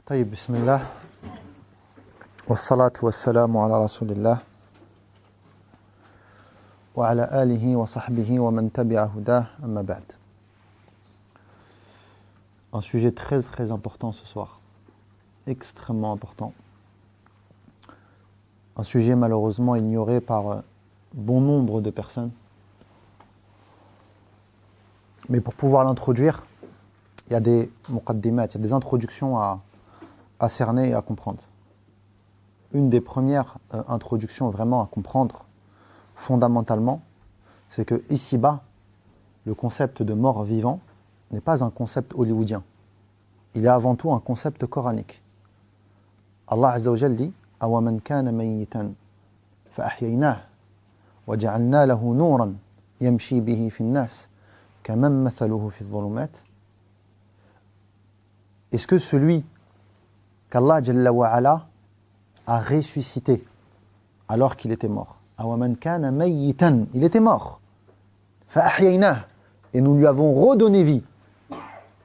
طيب بسم الله والصلاة والسلام على رسول الله وعلى آله وصحبه ومن تبع هداه أما بعد. Un sujet très important ce soir, extrêmement important. Un sujet malheureusement ignoré par bon nombre de personnes. Mais pour pouvoir l'introduire, il y a des muqaddimat, il y a des introductions à cerner et à comprendre. Une des premières introductions vraiment à comprendre fondamentalement, c'est que ici-bas, le concept de mort-vivant n'est pas un concept hollywoodien. Il est avant tout un concept coranique. Allah Azza wa Jal dit « أَوَمَنْ كَانَ مَيِّتًا فَأَحْيَيْنَاهُ وَجَعَلْنَا لَهُ نُورًا يَمْشِي بِهِ فِي النَّاسِ كَمَنْ مَثَلُهُ فِي الظُّلُمَاتِ » Est-ce que celui qu'Allah Jalla wa Ala a ressuscité alors qu'il était mort? أَوَمَنْ كَانَ مَيِّتًا, il était mort. فَأَحْيَيْنَاهُ, et nous lui avons redonné vie.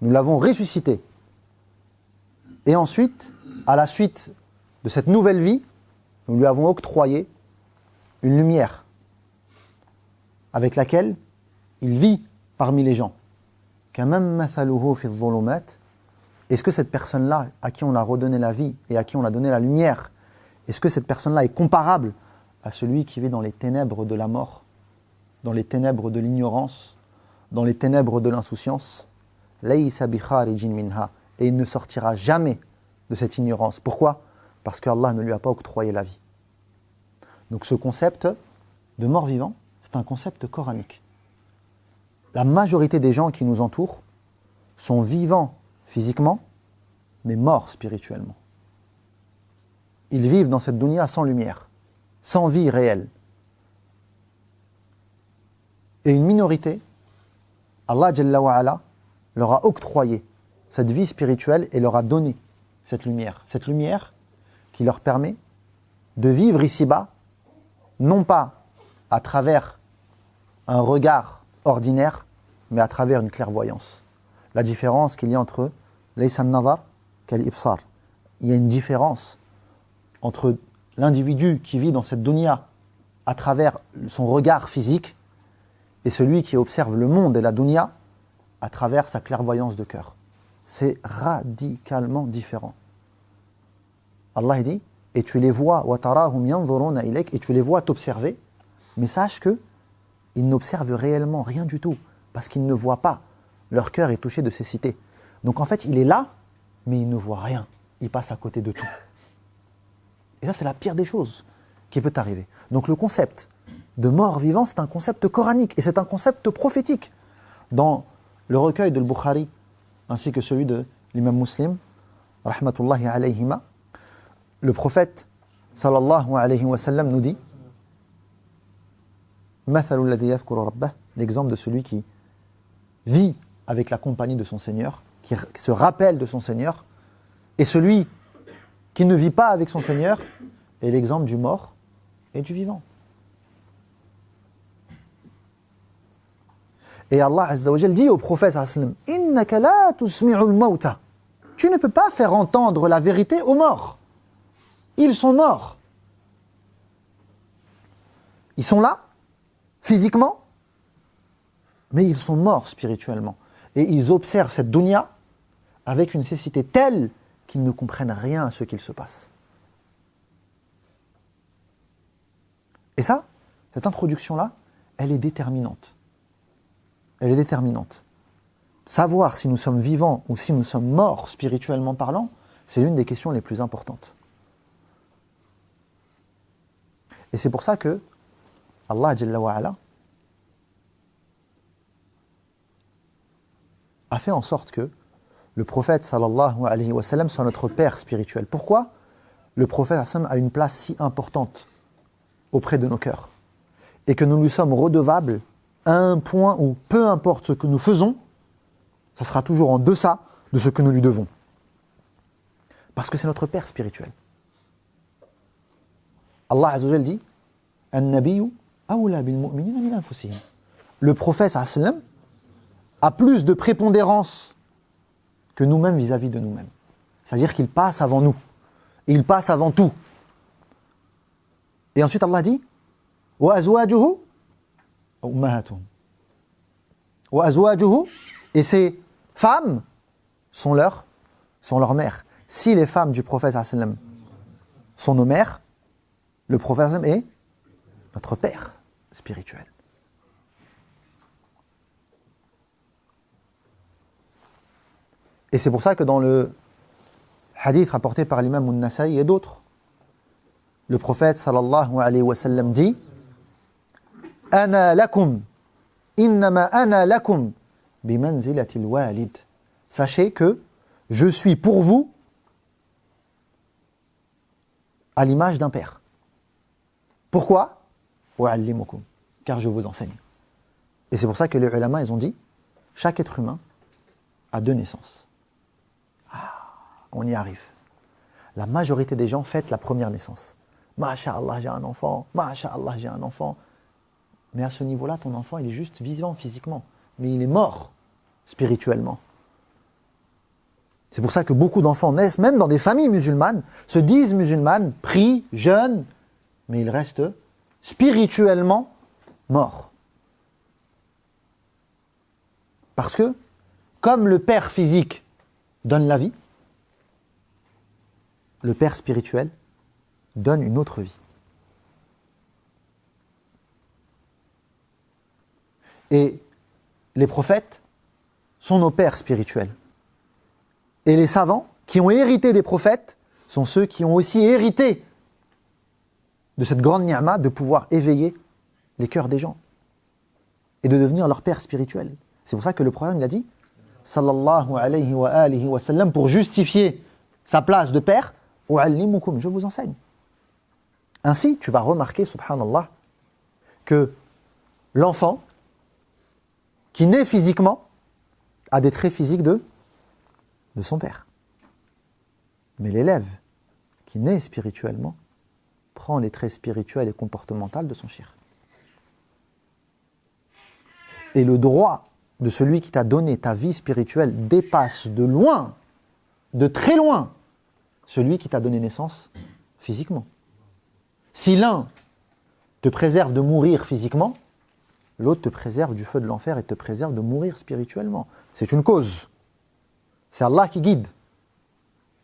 Nous l'avons ressuscité. Et ensuite, à la suite de cette nouvelle vie, nous lui avons octroyé une lumière avec laquelle il vit parmi les gens. كَمَنْ مَثَلُهُ فِي الظُّلُمَاتِ. Est-ce que cette personne-là, à qui on a redonné la vie et à qui on a donné la lumière, est-ce que cette personne-là est comparable à celui qui vit dans les ténèbres de la mort, dans les ténèbres de l'ignorance, dans les ténèbres de l'insouciance? لَيْسَ بِخَارِجٍ مِنْهَا. Et il ne sortira jamais de cette ignorance. Pourquoi? Parce qu'Allah ne lui a pas octroyé la vie. Donc ce concept de mort-vivant, c'est un concept coranique. La majorité des gens qui nous entourent sont vivants physiquement, mais morts spirituellement. Ils vivent dans cette dunya sans lumière, sans vie réelle. Et une minorité, Allah Jalla wa Ala leur a octroyé cette vie spirituelle et leur a donné cette lumière qui leur permet de vivre ici-bas, non pas à travers un regard ordinaire, mais à travers une clairvoyance. La différence qu'il y a entre laysa an-nazar kal-ibsar. Il y a une différence entre l'individu qui vit dans cette dunya à travers son regard physique et celui qui observe le monde et la dunya à travers sa clairvoyance de cœur. C'est radicalement différent. Allah dit, et tu les vois, وَتَرَاهُمْ يَنْظُرُونَ إِلَيْكَ, et tu les vois t'observer, mais sache que ils n'observent réellement rien du tout, parce qu'ils ne voient pas. Leur cœur est touché de cécité. Donc en fait, il est là, mais il ne voit rien. Il passe à côté de tout. Et ça, c'est la pire des choses qui peut arriver. Donc le concept de mort-vivant, c'est un concept coranique, et c'est un concept prophétique. Dans le recueil de Bukhari, ainsi que celui de l'imam Muslim, rahmatullahi alayhima, le prophète, sallallahu alayhi wa sallam, nous dit Mathalu alladhi yadhkuru rabbah, l'exemple de celui qui vit avec la compagnie de son Seigneur, qui se rappelle de son Seigneur, et celui qui ne vit pas avec son Seigneur est l'exemple du mort et du vivant. Et Allah Azza wa Jal dit au prophète sallam, innaka la tusmi'u al-mauta. Tu ne peux pas faire entendre la vérité aux morts. Ils sont morts. Ils sont là, physiquement, mais ils sont morts spirituellement. Et ils observent cette dunya avec une cécité telle qu'ils ne comprennent rien à ce qu'il se passe. Et ça, cette introduction-là, elle est déterminante. Elle est déterminante. Savoir si nous sommes vivants ou si nous sommes morts spirituellement parlant, c'est l'une des questions les plus importantes. Et c'est pour ça que Allah Jalla wa Ala a fait en sorte que le prophète sallallahu alayhi wa sallam soit notre père spirituel. Pourquoi le prophète sallallahu a une place si importante auprès de nos cœurs et que nous lui sommes redevables à un point où peu importe ce que nous faisons, ça sera toujours en deçà de ce que nous lui devons. Parce que c'est notre père spirituel. Allah Azza wa Jal dit An-nabiyyu awla bil mu'minina min anfusihim. Le prophète sallallahu alayhi wa sallam a plus de prépondérance que nous-mêmes vis-à-vis de nous-mêmes. C'est-à-dire qu'il passe avant nous. Et il passe avant tout. Et ensuite Allah dit wa azwajuhu ummahatuhum. Wa azwajuhu, et ces femmes sont leurs mères. Si les femmes du prophète sallallahu alayhi wa sallam sont nos mères, le prophète sallallahu alayhi wa sallam est notre père spirituel. Et c'est pour ça que dans le hadith rapporté par l'imam An-Nasa'i et d'autres, le prophète sallallahu alayhi wa sallam dit Ana lakum, innama ana lakum, bimanzilatil walid. Sachez que je suis pour vous à l'image d'un père. Pourquoi? Wa'allimukum, car je vous enseigne. Et c'est pour ça que les ulama, ils ont dit chaque être humain a 2 naissances. On y arrive. La majorité des gens fêtent la première naissance. Masha'Allah, j'ai un enfant. Masha'Allah, j'ai un enfant. Mais à ce niveau-là, ton enfant, il est juste vivant physiquement. Mais il est mort spirituellement. C'est pour ça que beaucoup d'enfants naissent, même dans des familles musulmanes, se disent musulmanes, prient, jeûnent, mais ils restent spirituellement morts. Parce que, comme le père physique donne la vie, le père spirituel donne une autre vie. Et les prophètes sont nos pères spirituels. Et les savants qui ont hérité des prophètes sont ceux qui ont aussi hérité de cette grande ni'ma de pouvoir éveiller les cœurs des gens et de devenir leur père spirituel. C'est pour ça que le prophète il a dit sallallahu alayhi wa alihi wa sallam, pour justifier sa place de père, u'allimukum, je vous enseigne. Ainsi, tu vas remarquer, subhanallah, que l'enfant qui naît physiquement a des traits physiques de son père. Mais l'élève qui naît spirituellement prend les traits spirituels et comportementaux de son shir. Et le droit de celui qui t'a donné ta vie spirituelle dépasse de loin, de très loin, celui qui t'a donné naissance physiquement. Si l'un te préserve de mourir physiquement, l'autre te préserve du feu de l'enfer et te préserve de mourir spirituellement. C'est une cause. C'est Allah qui guide.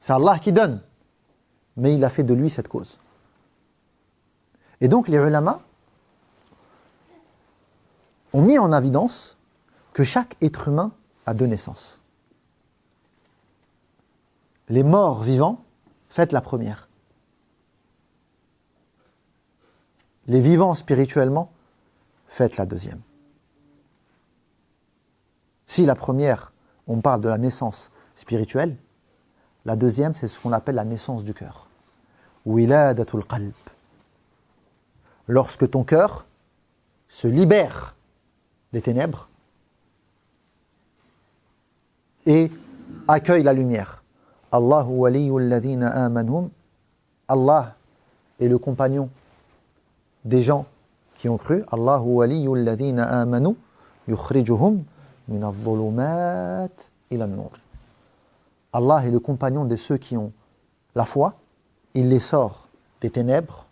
C'est Allah qui donne. Mais il a fait de lui cette cause. Et donc les ulama ont mis en évidence que chaque être humain a 2 naissances. Les morts vivants fêtent la première. Les vivants spirituellement fêtent la deuxième. Si la première, on parle de la naissance spirituelle, la deuxième, c'est ce qu'on appelle la naissance du cœur. Wiladatul qalb. Lorsque ton cœur se libère des ténèbres et accueille la lumière. Allahu waliyul ladhina amanhum. Allah est le compagnon des gens qui ont cru. Allahu waliyul ladhina amanu yukhrijuhum min adh-dhulumat ila an-nur. Allah est le compagnon de ceux qui ont la foi. Il les sort des ténèbres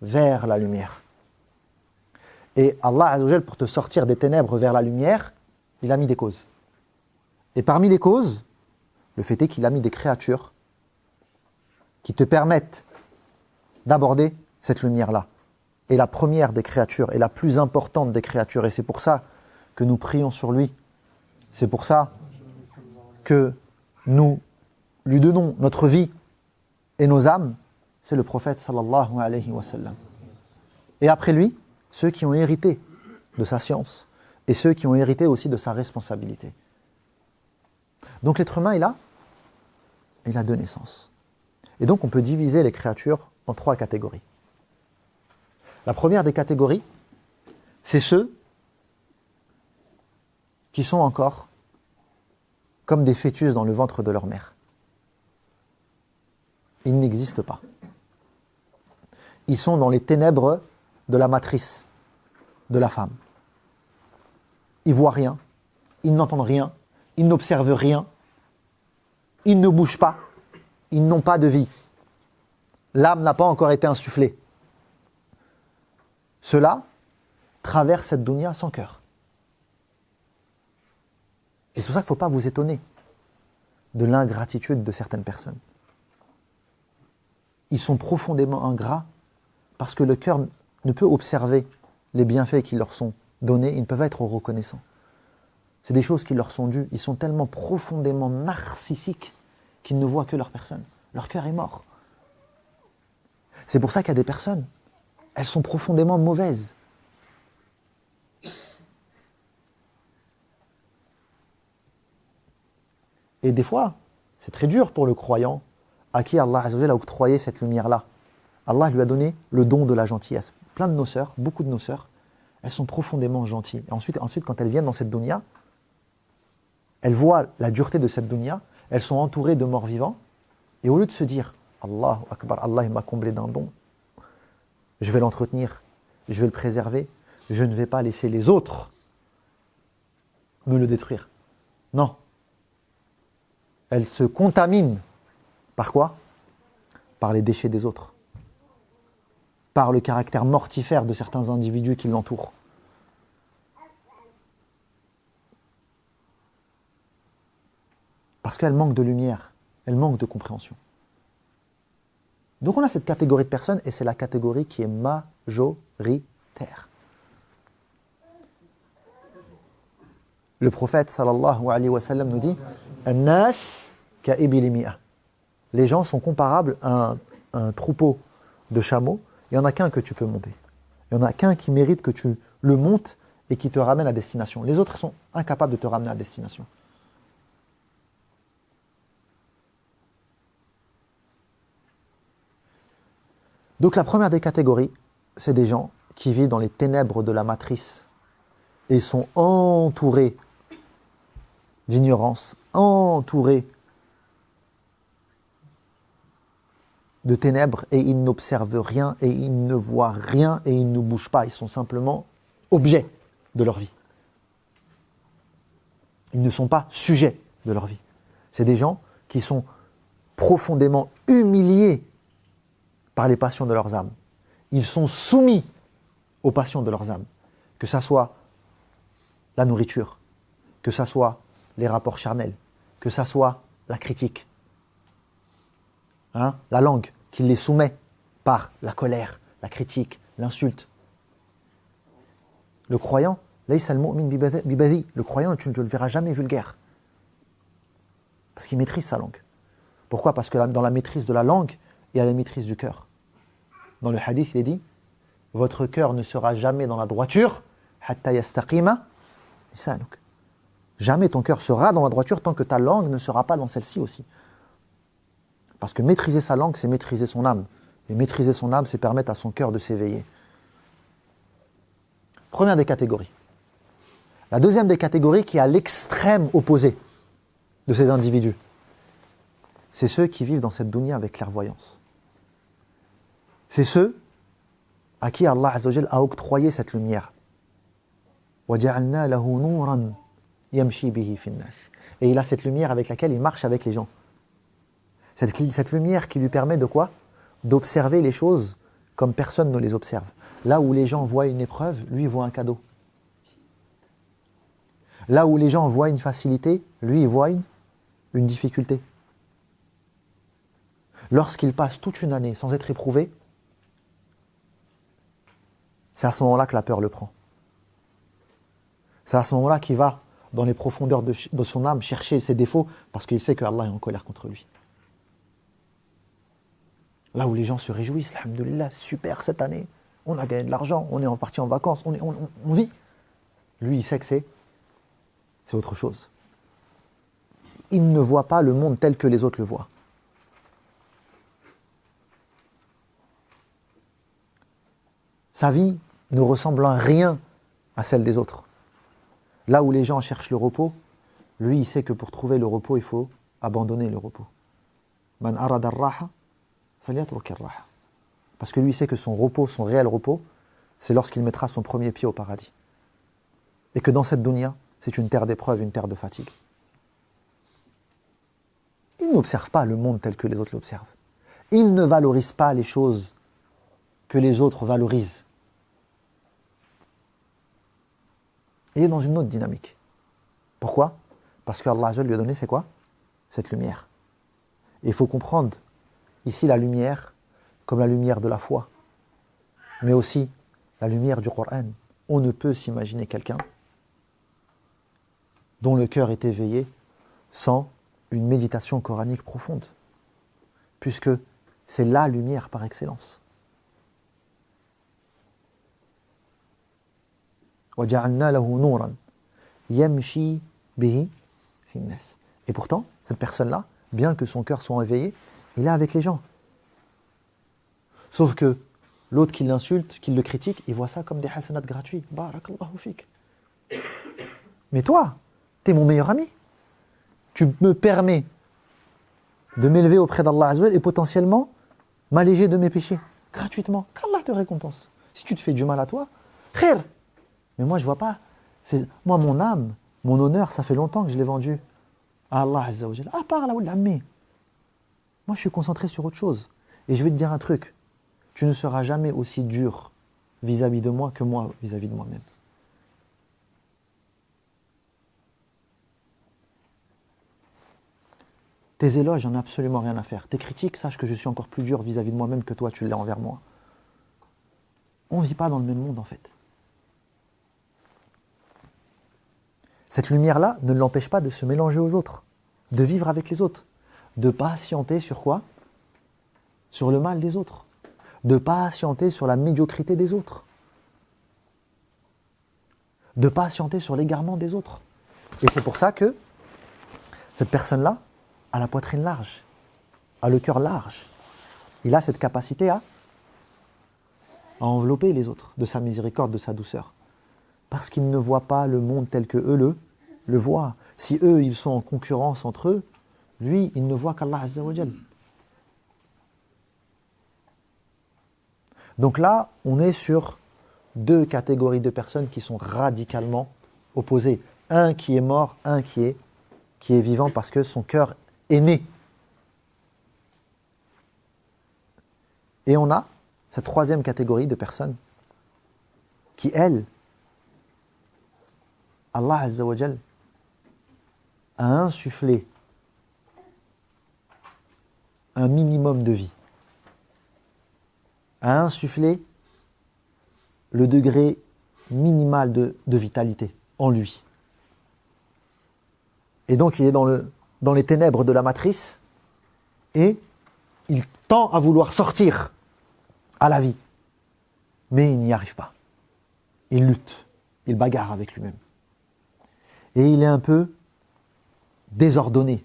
vers la lumière. Et Allah Azza wa Jal, pour te sortir des ténèbres vers la lumière, il a mis des causes. Et parmi les causes, le fait est qu'il a mis des créatures qui te permettent d'aborder cette lumière-là. Et la première des créatures, et la plus importante des créatures, et c'est pour ça que nous prions sur lui, c'est pour ça que nous lui donnons notre vie et nos âmes, c'est le prophète sallallahu alayhi wa sallam. Et après lui, ceux qui ont hérité de sa science et ceux qui ont hérité aussi de sa responsabilité. Donc l'être humain, il a 2 naissances. Et donc on peut diviser les créatures en 3 catégories. La première des catégories, c'est ceux qui sont encore comme des fœtus dans le ventre de leur mère. Ils n'existent pas. Ils sont dans les ténèbres de la matrice de la femme. Ils voient rien, ils n'entendent rien, ils n'observent rien, ils ne bougent pas. ils n'ont pas de vie. L'âme n'a pas encore été insufflée. Ceux-là traversent cette dunya sans cœur. Et c'est pour ça qu'il ne faut pas vous étonner de l'ingratitude de certaines personnes. Ils sont profondément ingrats parce que le cœur ne peut observer les bienfaits qui leur sont donnés, ils ne peuvent pas être reconnaissants. C'est des choses qui leur sont dues. Ils sont tellement profondément narcissiques qu'ils ne voient que leur personne. Leur cœur est mort. C'est pour ça qu'il y a des personnes, elles sont profondément mauvaises. Et des fois, c'est très dur pour le croyant à qui Allah Azza wa Jalla a octroyé cette lumière-là. Allah lui a donné le don de la gentillesse. Plein de nos sœurs, beaucoup de nos sœurs, elles sont profondément gentilles. Et ensuite, quand elles viennent dans cette dunya, elles voient la dureté de cette dunya, elles sont entourées de morts vivants, et au lieu de se dire « Allahu Akbar, Allah il m'a comblé d'un don, je vais l'entretenir, je vais le préserver, je ne vais pas laisser les autres me le détruire. » Non. Elles se contaminent. Par quoi? Par les déchets des autres. Par le caractère mortifère de certains individus qui l'entourent. Parce qu'elles manquent de lumière, elles manquent de compréhension. Donc on a cette catégorie de personnes, et c'est la catégorie qui est majoritaire. Le prophète sallallahu alayhi wa sallam nous dit « An-nas ka'ibili mi'a » Les gens sont comparables à un troupeau de chameaux. Il n'y en a qu'un que tu peux monter. Il n'y en a qu'un qui mérite que tu le montes et qui te ramène à destination. Les autres sont incapables de te ramener à destination. Donc la première des catégories, c'est des gens qui vivent dans les ténèbres de la matrice et sont entourés d'ignorance, entourés de ténèbres, et ils n'observent rien, et ils ne voient rien, et ils ne bougent pas. Ils sont simplement objets de leur vie. Ils ne sont pas sujets de leur vie. C'est des gens qui sont profondément humiliés par les passions de leurs âmes. Ils sont soumis aux passions de leurs âmes. Que ça soit la nourriture, que ça soit les rapports charnels, que ça soit la critique. La langue qui les soumet par la colère, la critique, l'insulte. Le croyant, le croyant, tu ne le verras jamais vulgaire. Parce qu'il maîtrise sa langue. Pourquoi? Parce que dans la maîtrise de la langue, il y a la maîtrise du cœur. Dans le hadith, il est dit, votre cœur ne sera jamais dans la droiture, hatta yastaqima lisanuk. Jamais ton cœur sera dans la droiture tant que ta langue ne sera pas dans celle-ci aussi. Parce que maîtriser sa langue, c'est maîtriser son âme. Et maîtriser son âme, c'est permettre à son cœur de s'éveiller. Première des catégories. La deuxième des catégories, qui est à l'extrême opposé de ces individus, c'est ceux qui vivent dans cette dunya avec clairvoyance. C'est ceux à qui Allah Azza wa Jal a octroyé cette lumière. وَجَعَلْنَا لَهُ نُورًا يَمْشِي بِهِ فِي النَّاسِ. Et il a cette lumière avec laquelle il marche avec les gens. Cette lumière qui lui permet de quoi? D'observer les choses comme personne ne les observe. Là où les gens voient une épreuve, lui voit un cadeau. Là où les gens voient une facilité, lui il voit une difficulté. Lorsqu'il passe toute une année sans être éprouvé, c'est à ce moment-là que la peur le prend. C'est à ce moment-là qu'il va dans les profondeurs de son âme chercher ses défauts parce qu'il sait que Allah est en colère contre lui. Là où les gens se réjouissent, alhamdoulilah, super cette année, on a gagné de l'argent, on est parti en vacances, on vit. Lui, il sait que c'est autre chose. Il ne voit pas le monde tel que les autres le voient. Sa vie ne ressemble en rien à celle des autres. Là où les gens cherchent le repos, lui, il sait que pour trouver le repos, il faut abandonner le repos. Man arada ar-raha falyatruk ar-raha. Parce que lui, il sait que son repos, son réel repos, c'est lorsqu'il mettra son premier pied au paradis. Et que dans cette dunya, c'est une terre d'épreuve, une terre de fatigue. Il ils n'observent pas le monde tel que les autres l'observent. Ils ne valorisent pas les choses que les autres valorisent. Il est dans une autre dynamique. Pourquoi? Parce qu'Allah lui a donné, c'est quoi? Cette lumière. Et il faut comprendre ici la lumière comme la lumière de la foi, mais aussi la lumière du Coran. On ne peut s'imaginer quelqu'un dont le cœur est éveillé sans une méditation coranique profonde, puisque c'est la lumière par excellence. وَجَعَلْنَا لَهُ نُورًا يَمْشِي بِهِ فِي النَّاسِ. Et pourtant, cette personne-là, bien que son cœur soit éveillé, il est avec les gens. Sauf que l'autre qui l'insulte, qui le critique, il voit ça comme des hasanats gratuits. Barakallahu fik. Mais toi, t'es mon meilleur ami. Tu me permets de m'élever auprès d'Allah Azza wa Jalla et potentiellement m'alléger de mes péchés. Gratuitement. Qu'Allah te récompense. Si tu te fais du mal à toi, khir. Mais moi, je vois pas. Moi, mon âme, mon honneur, ça fait longtemps que je l'ai vendu à Allah Azza wa Jalla. À part la Wal Ammi. Moi, je suis concentré sur autre chose. Et je vais te dire un truc. Tu ne seras jamais aussi dur vis-à-vis de moi que moi vis-à-vis de moi-même. Tes éloges, j'en ai absolument rien à faire. Tes critiques, sache que je suis encore plus dur vis-à-vis de moi-même que toi, tu l'es envers moi. On ne vit pas dans le même monde, en fait. Cette lumière-là ne l'empêche pas de se mélanger aux autres, de vivre avec les autres, de patienter sur quoi? Sur le mal des autres, de patienter sur la médiocrité des autres, de patienter sur l'égarement des autres. Et c'est pour ça que cette personne-là a la poitrine large, a le cœur large. Il a cette capacité à envelopper les autres de sa miséricorde, de sa douceur. Parce qu'ils ne voient pas le monde tel que eux le voient. Si eux, ils sont en concurrence entre eux, lui, il ne voit qu'Allah Azza wa Jal. Donc là, on est sur deux catégories de personnes qui sont radicalement opposées. Un qui est mort, un qui est vivant parce que son cœur est né. Et on a cette troisième catégorie de personnes qui, elles, Allah Azza wa Jal a insufflé un minimum de vie, a insufflé le degré minimal de vitalité en lui. Et donc il est dans les ténèbres de la matrice et il tend à vouloir sortir à la vie. Mais il n'y arrive pas. Il lutte, il bagarre avec lui-même. Et il est un peu désordonné.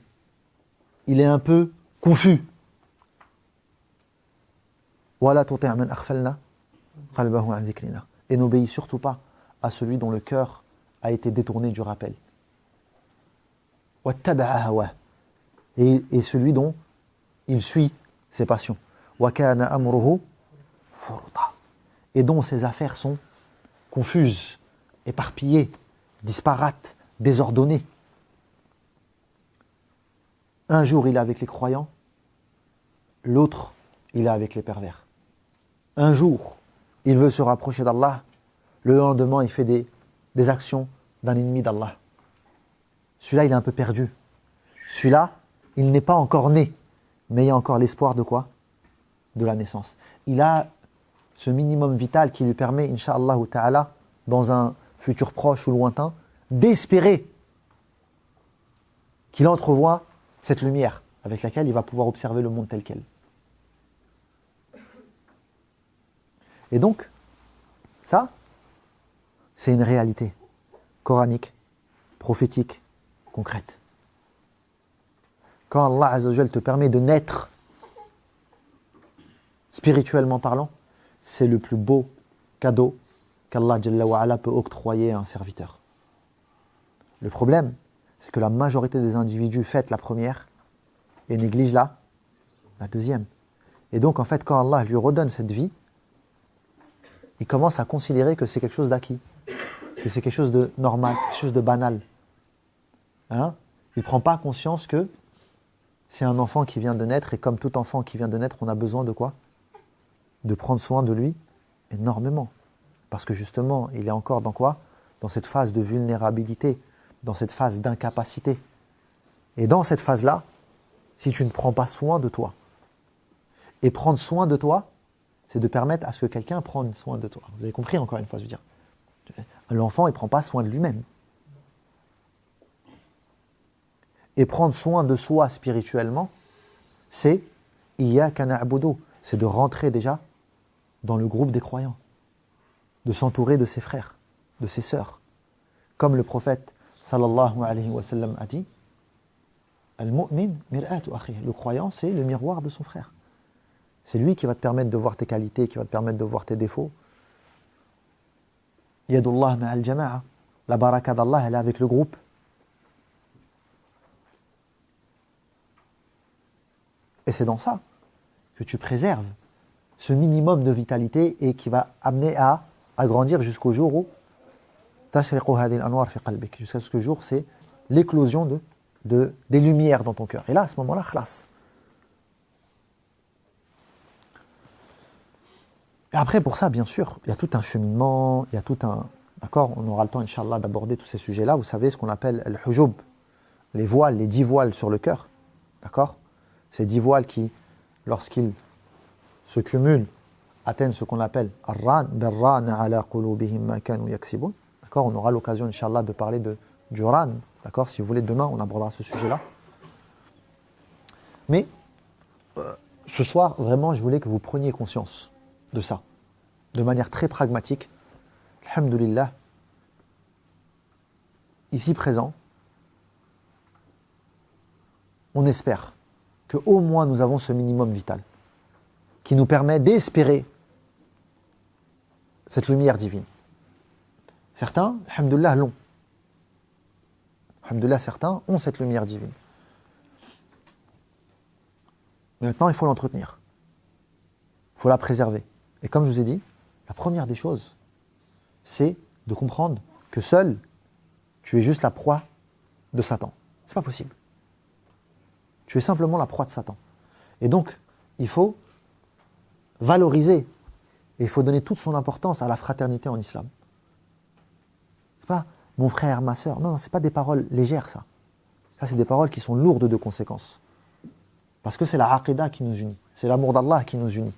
Il est un peu confus. Et n'obéit surtout pas à celui dont le cœur a été détourné du rappel. Et celui dont il suit ses passions. Et dont ses affaires sont confuses, éparpillées, disparates, désordonnées. Un jour, il est avec les croyants, l'autre, il est avec les pervers. Un jour, il veut se rapprocher d'Allah, le lendemain, il fait des actions d'un ennemi d'Allah. Celui-là, il est un peu perdu. Celui-là, il n'est pas encore né, mais il y a encore l'espoir de quoi? De la naissance. Il a ce minimum vital qui lui permet, Inch'Allah ta'ala, dans un futur proche ou lointain, d'espérer qu'il entrevoit cette lumière avec laquelle il va pouvoir observer le monde tel quel. Et donc, ça, c'est une réalité coranique, prophétique, concrète. Quand Allah Azza wa Jal te permet de naître, spirituellement parlant, c'est le plus beau cadeau qu'Allah Jalla wa Ala peut octroyer à un serviteur. Le problème, c'est que la majorité des individus fêtent la première et négligent la deuxième. Et donc, en fait, quand Allah lui redonne cette vie, il commence à considérer que c'est quelque chose d'acquis, que c'est quelque chose de normal, quelque chose de banal. Il ne prend pas conscience que c'est un enfant qui vient de naître, et comme tout enfant qui vient de naître, on a besoin de quoi? De prendre soin de lui énormément. Parce que justement, il est encore dans quoi? Dans cette phase de vulnérabilité, dans cette phase d'incapacité. Et dans cette phase-là, si tu ne prends pas soin de toi, et prendre soin de toi, c'est de permettre à ce que quelqu'un prenne soin de toi. Vous avez compris encore une fois, je veux dire. L'enfant, il ne prend pas soin de lui-même. Et prendre soin de soi spirituellement, c'est Iyyaka na'budu, c'est de rentrer déjà dans le groupe des croyants, de s'entourer de ses frères, de ses sœurs. Comme le prophète sallallahu alayhi wa sallam a dit, Al-mu'min mir'atu akhihi. Le croyant, c'est le miroir de son frère. C'est lui qui va te permettre de voir tes qualités, qui va te permettre de voir tes défauts. Yadullah ma'al jama'a. La baraka d'Allah, elle est avec le groupe. Et c'est dans ça que tu préserves ce minimum de vitalité et qui va amener à grandir jusqu'au jour où tashriqu hadhihi al-anwar fi qalbik. Jusqu'à ce jour, c'est l'éclosion des lumières dans ton cœur. Et là, à ce moment-là, khlas. Et après, pour ça, bien sûr, il y a tout un cheminement, il y a tout un... D'accord, on aura le temps, Inch'Allah, d'aborder tous ces sujets-là. Vous savez ce qu'on appelle le hujub, les voiles, les 10 voiles sur le cœur. D'accord? Ces 10 voiles qui, lorsqu'ils se cumulent, atteignent ce qu'on appelle ar-ran, birrana ala qulubihim ma kanu yaksibun. D'accord, on aura l'occasion, Inch'Allah, de parler du ran. D'accord, si vous voulez, demain, on abordera ce sujet-là. Mais, ce soir, vraiment, je voulais que vous preniez conscience de ça, de manière très pragmatique. Alhamdulillah, ici présent, on espère qu'au moins nous avons ce minimum vital qui nous permet d'espérer cette lumière divine. Certains, alhamdulillah, l'ont. Alhamdulillah, certains ont cette lumière divine. Mais maintenant, il faut l'entretenir. Il faut la préserver. Et comme je vous ai dit, la première des choses, c'est de comprendre que seul, tu es juste la proie de Satan. C'est pas possible. Tu es simplement la proie de Satan. Et donc, il faut valoriser et il faut donner toute son importance à la fraternité en islam. C'est pas mon frère, ma sœur. Non, c'est pas des paroles légères, ça. Ça, c'est des paroles qui sont lourdes de conséquences. Parce que c'est la aqidah qui nous unit. C'est l'amour d'Allah qui nous unit.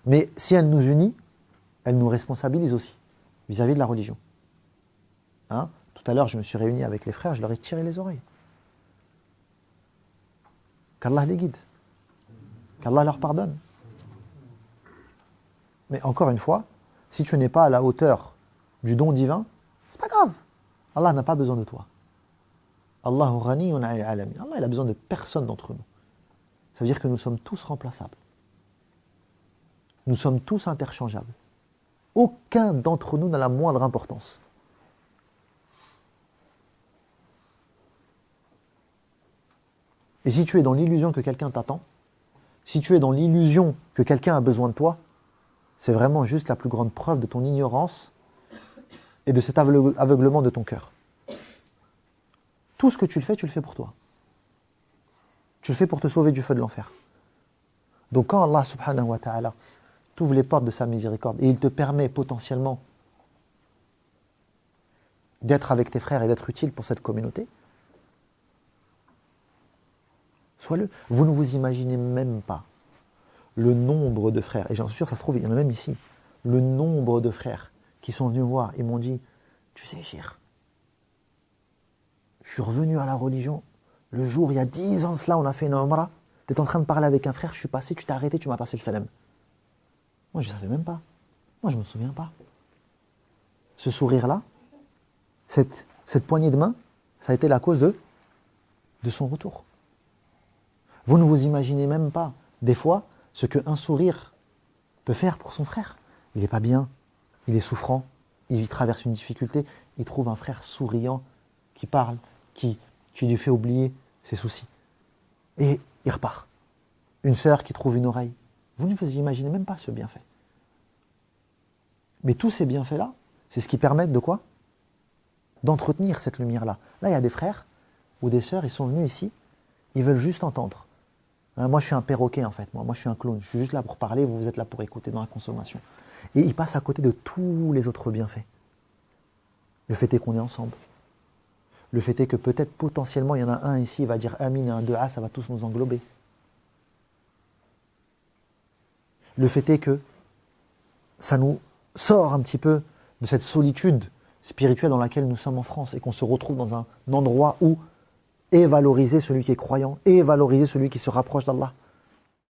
Mais si elle nous unit, elle nous responsabilise aussi vis-à-vis de la religion. Hein? Tout à l'heure, je me suis réuni avec les frères, je leur ai tiré les oreilles. Qu'Allah les guide. Qu'Allah leur pardonne. Mais encore une fois, si tu n'es pas à la hauteur du don divin, c'est pas grave. Allah n'a pas besoin de toi. Allahu ghaniyun 'anil 'alamin. Allah, il a besoin de personne d'entre nous. Ça veut dire que nous sommes tous remplaçables. Nous sommes tous interchangeables. Aucun d'entre nous n'a la moindre importance. Et si tu es dans l'illusion que quelqu'un t'attend, si tu es dans l'illusion que quelqu'un a besoin de toi, c'est vraiment juste la plus grande preuve de ton ignorance et de cet aveuglement de ton cœur. Tout ce que tu le fais pour toi. Tu le fais pour te sauver du feu de l'enfer. Donc quand Allah subhanahu wa ta'ala t'ouvre les portes de sa miséricorde et il te permet potentiellement d'être avec tes frères et d'être utile pour cette communauté, sois-le. Vous ne vous imaginez même pas le nombre de frères, et j'en suis sûr, ça se trouve, il y en a même ici, le nombre de frères qui sont venus me voir et m'ont dit, tu sais, Chir, je suis revenu à la religion, le jour, il y a 10 ans de cela, on a fait une umrah, tu étais en train de parler avec un frère, je suis passé, tu t'es arrêté, tu m'as passé le salam. Moi, je ne savais même pas. Moi, je ne me souviens pas. Ce sourire-là, cette poignée de main, ça a été la cause de son retour. Vous ne vous imaginez même pas, des fois, ce qu'un sourire peut faire pour son frère. Il n'est pas bien, il est souffrant, il traverse une difficulté, il trouve un frère souriant, qui parle, qui lui fait oublier ses soucis. Et il repart. Une sœur qui trouve une oreille. Vous ne vous imaginez même pas ce bienfait. Mais tous ces bienfaits-là, c'est ce qui permet de quoi? D'entretenir cette lumière-là. Là, il y a des frères ou des sœurs, ils sont venus ici, Ils veulent juste entendre. Moi, je suis un perroquet, en fait. Moi, je suis un clown. Je suis juste là pour parler, vous êtes là pour écouter dans la consommation. Et ils passent à côté de tous les autres bienfaits. Le fait est qu'on est ensemble. Le fait est que peut-être potentiellement, il y en a un ici, il va dire Amin et un dua, ça va tous nous englober. Le fait est que ça nous sort un petit peu de cette solitude spirituelle dans laquelle nous sommes en France et qu'on se retrouve dans un endroit où est valorisé celui qui est croyant, est valorisé celui qui se rapproche d'Allah.